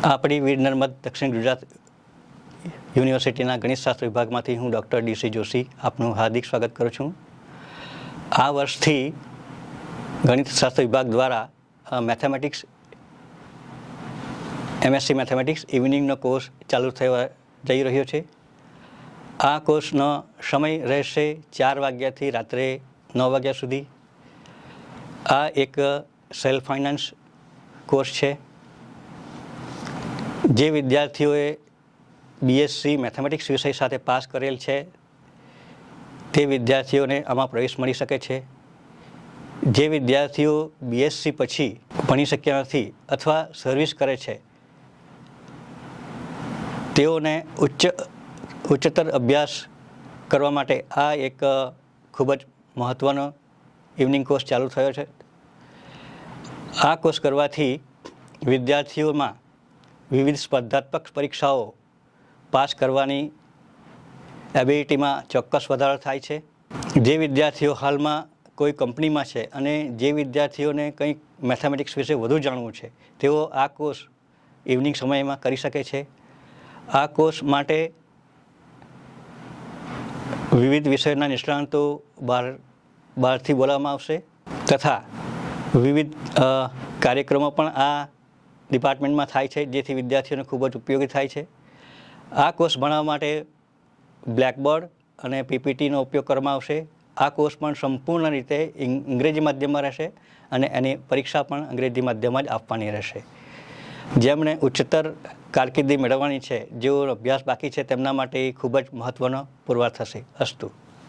આપણી વીર નર્મદ દક્ષિણ ગુજરાત યુનિવર્સિટીના ગણિતશાસ્ત્ર વિભાગમાંથી હું ડૉક્ટર ડી.સી. જોશી આપનું હાર્દિક સ્વાગત કરું છું. આ વર્ષથી ગણિતશાસ્ત્ર વિભાગ દ્વારા મેથેમેટિક્સ MSc મેથેમેટિક્સ ઇવનિંગનો કોર્સ ચાલુ જઈ રહ્યો છે. આ કોર્સનો સમય રહેશે 4 વાગ્યાથી રાત્રે 9 વાગ્યા સુધી. આ એક સેલ્ફ ફાઇનાન્સ કોર્સ છે. જે વિદ્યાર્થીઓએ BSc મેથેમેટિક્સ વિષય સાથે પાસ કરેલ છે તે વિદ્યાર્થીઓને આમાં પ્રવેશ મળી શકે છે. જે વિદ્યાર્થીઓ BSc પછી ભણી શક્યા નથી અથવા સર્વિસ કરે છે તેઓને ઉચ્ચતર અભ્યાસ કરવા માટે આ એક ખૂબ જ મહત્ત્વનો ઇવનિંગ કોર્સ ચાલુ થયો છે. આ કોર્સ કરવાથી વિદ્યાર્થીઓમાં વિવિધ સ્પર્ધાત્મક પરીક્ષાઓ પાસ કરવાની એબિલિટીમાં ચોક્કસ વધારો થાય છે. જે વિદ્યાર્થીઓ હાલમાં કોઈ કંપનીમાં છે અને જે વિદ્યાર્થીઓને કંઈક મેથેમેટિક્સ વિશે વધુ જાણવું છે તેઓ આ કોર્સ ઇવનિંગ સમયમાં કરી શકે છે. આ કોર્સ માટે વિવિધ વિષયના નિષ્ણાતો બહારથી બોલાવવામાં આવશે તથા વિવિધ કાર્યક્રમો પણ આ ડિપાર્ટમેન્ટમાં થાય છે, જેથી વિદ્યાર્થીઓને ખૂબ જ ઉપયોગી થાય છે. આ કોર્સ ભણવા માટે બ્લેકબોર્ડ અને PPTનો ઉપયોગ કરવામાં આવશે. આ કોર્સ પણ સંપૂર્ણ રીતે અંગ્રેજી માધ્યમમાં રહેશે અને એની પરીક્ષા પણ અંગ્રેજી માધ્યમમાં જ આપવાની રહેશે. જેમણે ઉચ્ચતર કારકિર્દી મેળવવાની છે, જેઓ અભ્યાસ બાકી છે તેમના માટે ખૂબ જ મહત્ત્વનો પુરવાર થશે. અસ્તુ.